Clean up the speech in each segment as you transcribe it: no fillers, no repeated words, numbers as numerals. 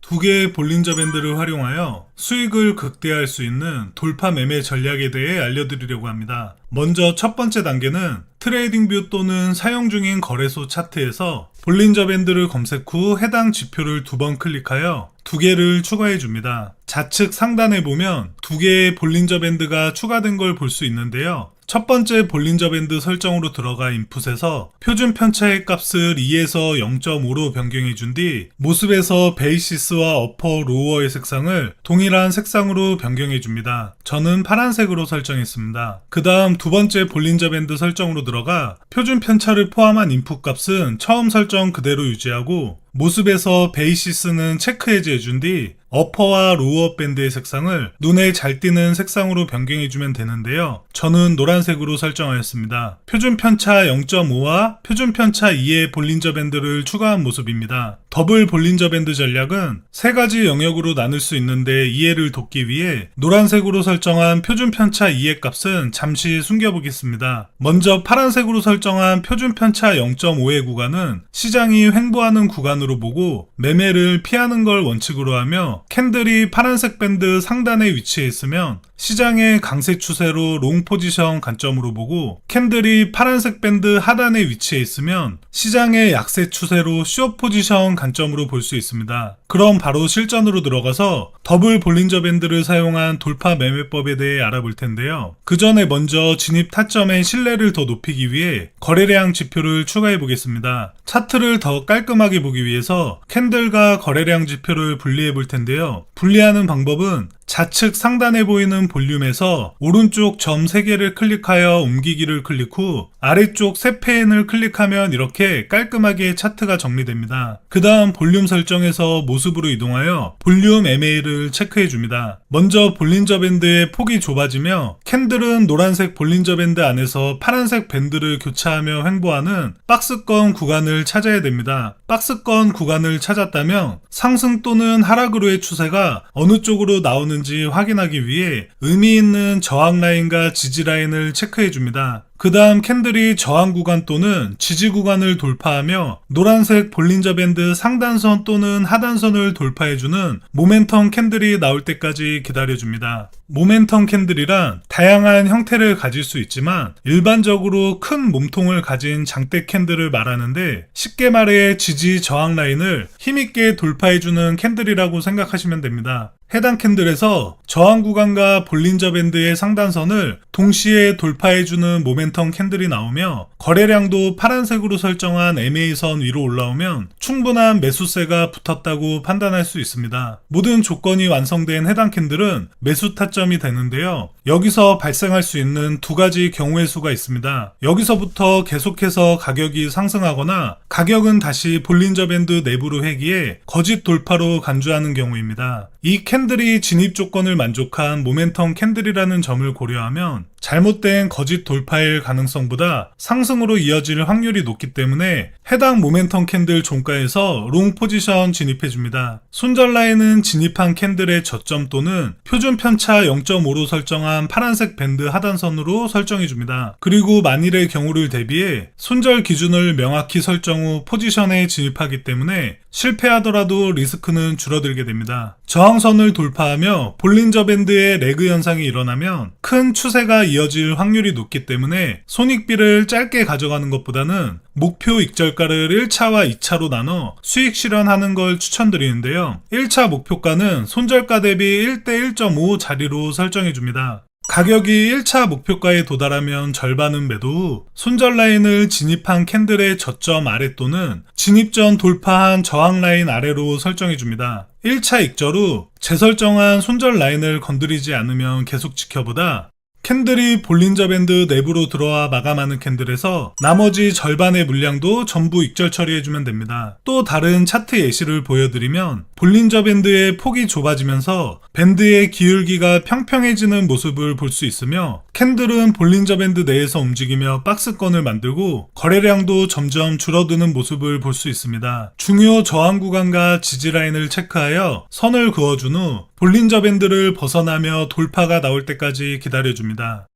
두 개의 볼린저 밴드를 활용하여 수익을 극대화할 수 있는 돌파 매매 전략에 대해 알려드리려고 합니다. 먼저 첫 번째 단계는 트레이딩뷰 또는 사용 중인 거래소 차트에서 볼린저 밴드를 검색 후 해당 지표를 두 번 클릭하여 두 개를 추가해 줍니다. 좌측 상단에 보면 두 개의 볼린저 밴드가 추가된 걸 볼 수 있는데요. 첫 번째 볼린저 밴드 설정으로 들어가 인풋에서 표준 편차의 값을 2에서 0.5로 변경해 준 뒤 모습에서 베이시스와 어퍼 로어의 색상을 동일한 색상으로 변경해 줍니다. 저는 파란색으로 설정했습니다. 그 다음 두 번째 볼린저 밴드 설정으로 들어가 표준 편차를 포함한 인풋 값은 처음 설정 그대로 유지하고 모습에서 베이시스는 체크 해제해 준 뒤 어퍼와 로어 밴드의 색상을 눈에 잘 띄는 색상으로 변경해주면 되는데요. 저는 노란색으로 설정하였습니다. 표준 편차 0.5와 표준 편차 2의 볼린저 밴드를 추가한 모습입니다. 더블 볼린저 밴드 전략은 세 가지 영역으로 나눌 수 있는데 이해를 돕기 위해 노란색으로 설정한 표준 편차 2의 값은 잠시 숨겨보겠습니다. 먼저 파란색으로 설정한 표준 편차 0.5의 구간은 시장이 횡보하는 구간으로 보고 매매를 피하는 걸 원칙으로 하며 캔들이 파란색 밴드 상단에 위치해 있으면 시장의 강세 추세로 롱 포지션 관점으로 보고 캔들이 파란색 밴드 하단에 위치해 있으면 시장의 약세 추세로 숏 포지션 관점으로 볼 수 있습니다. 그럼 바로 실전으로 들어가서 더블 볼린저 밴드를 사용한 돌파 매매법에 대해 알아볼 텐데요. 그 전에 먼저 진입 타점의 신뢰를 더 높이기 위해 거래량 지표를 추가해 보겠습니다. 차트를 더 깔끔하게 보기 위해서 캔들과 거래량 지표를 분리해 볼 텐데요. 분리하는 방법은 좌측 상단에 보이는 볼륨에서 오른쪽 점 3개를 클릭하여 옮기기를 클릭 후 아래쪽 세 펜을 클릭하면 이렇게 깔끔하게 차트가 정리됩니다. 그 다음 볼륨 설정에서 모습으로 이동하여 볼륨 MA를 체크해 줍니다. 먼저 볼린저 밴드의 폭이 좁아지며 캔들은 노란색 볼린저 밴드 안에서 파란색 밴드를 교차하며 횡보하는 박스권 구간을 찾아야 됩니다. 박스권 구간을 찾았다면 상승 또는 하락으로의 추세가 어느 쪽으로 나오는지 확인하기 위해 의미 있는 저항 라인과 지지 라인을 체크해 줍니다. 그 다음 캔들이 저항 구간 또는 지지 구간을 돌파하며 노란색 볼린저 밴드 상단선 또는 하단선을 돌파해주는 모멘텀 캔들이 나올 때까지 기다려줍니다. 모멘텀 캔들이란 다양한 형태를 가질 수 있지만 일반적으로 큰 몸통을 가진 장대 캔들을 말하는데 쉽게 말해 지지 저항 라인을 힘있게 돌파해주는 캔들이라고 생각하시면 됩니다. 해당 캔들에서 저항 구간과 볼린저 밴드의 상단선을 동시에 돌파해주는 모멘텀 캔들이 나오며 거래량도 파란색으로 설정한 MA선 위로 올라오면 충분한 매수세가 붙었다고 판단할 수 있습니다. 모든 조건이 완성된 해당 캔들은 매수 타점이 되는데요. 여기서 발생할 수 있는 두 가지 경우의 수가 있습니다. 여기서부터 계속해서 가격이 상승하거나 가격은 다시 볼린저 밴드 내부로 회귀해 거짓 돌파로 간주하는 경우입니다. 이 캔들이 진입 조건을 만족한 모멘텀 캔들이라는 점을 고려하면 잘못된 거짓 돌파일 가능성보다 상승으로 이어질 확률이 높기 때문에 해당 모멘텀 캔들 종가에서 롱 포지션 진입해줍니다. 손절 라인은 진입한 캔들의 저점 또는 표준 편차 0.5로 설정한 파란색 밴드 하단선으로 설정해줍니다. 그리고 만일의 경우를 대비해 손절 기준을 명확히 설정 후 포지션에 진입하기 때문에 실패하더라도 리스크는 줄어들게 됩니다. 저항선을 돌파하며 볼린저 밴드의 레그 현상이 일어나면 큰 추세가 이어질 확률이 높기 때문에 손익비를 짧게 가져가는 것보다는 목표 익절가를 1차와 2차로 나눠 수익 실현하는 걸 추천드리는데요. 1차 목표가는 손절가 대비 1대 1.5 자리로 설정해 줍니다. 가격이 1차 목표가에 도달하면 절반은 매도 후 손절 라인을 진입한 캔들의 저점 아래 또는 진입 전 돌파한 저항 라인 아래로 설정해 줍니다. 1차 익절 후 재설정한 손절 라인을 건드리지 않으면 계속 지켜보다 캔들이 볼린저 밴드 내부로 들어와 마감하는 캔들에서 나머지 절반의 물량도 전부 익절 처리해주면 됩니다. 또 다른 차트 예시를 보여드리면 볼린저 밴드의 폭이 좁아지면서 밴드의 기울기가 평평해지는 모습을 볼 수 있으며 캔들은 볼린저 밴드 내에서 움직이며 박스권을 만들고 거래량도 점점 줄어드는 모습을 볼 수 있습니다. 중요 저항 구간과 지지 라인을 체크하여 선을 그어준 후 볼린저 밴드를 벗어나며 돌파가 나올 때까지 기다려줍니다.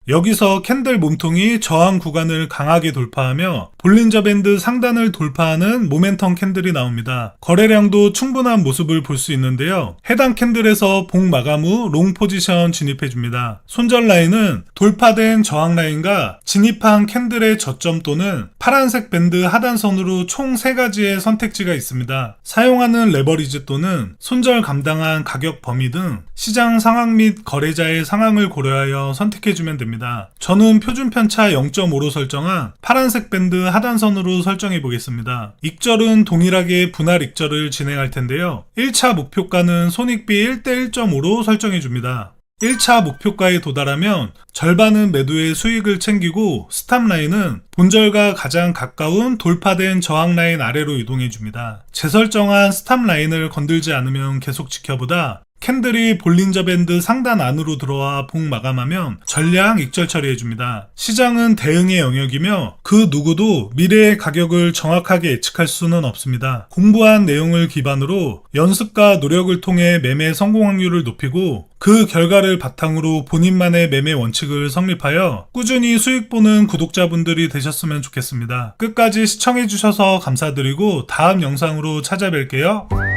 여기서 캔들 몸통이 저항 구간을 강하게 돌파하며 볼린저 밴드 상단을 돌파하는 모멘텀 캔들이 나옵니다. 거래량도 충분한 모습을 볼 수 있는데요. 해당 캔들에서 봉 마감 후 롱 포지션 진입해줍니다. 손절 라인은 돌파된 저항 라인과 진입한 캔들의 저점 또는 파란색 밴드 하단선으로 총 3가지의 선택지가 있습니다. 사용하는 레버리지 또는 손절 감당한 가격 범위 등 시장 상황 및 거래자의 상황을 고려하여 선택해주면 됩니다. 저는 표준 편차 0.5로 설정한 파란색 밴드 하단선으로 설정해 보겠습니다. 익절은 동일하게 분할 익절을 진행할 텐데요. 1차 목표가는 손익비 1대 1.5로 설정해 줍니다. 1차 목표가에 도달하면 절반은 매도의 수익을 챙기고 스탑 라인은 본절과 가장 가까운 돌파된 저항 라인 아래로 이동해 줍니다. 재설정한 스탑 라인을 건들지 않으면 계속 지켜보다 캔들이 볼린저 밴드 상단 안으로 들어와 봉 마감하면 전량 익절 처리해줍니다. 시장은 대응의 영역이며 그 누구도 미래의 가격을 정확하게 예측할 수는 없습니다. 공부한 내용을 기반으로 연습과 노력을 통해 매매 성공 확률을 높이고 그 결과를 바탕으로 본인만의 매매 원칙을 성립하여 꾸준히 수익 보는 구독자분들이 되셨으면 좋겠습니다. 끝까지 시청해주셔서 감사드리고 다음 영상으로 찾아뵐게요.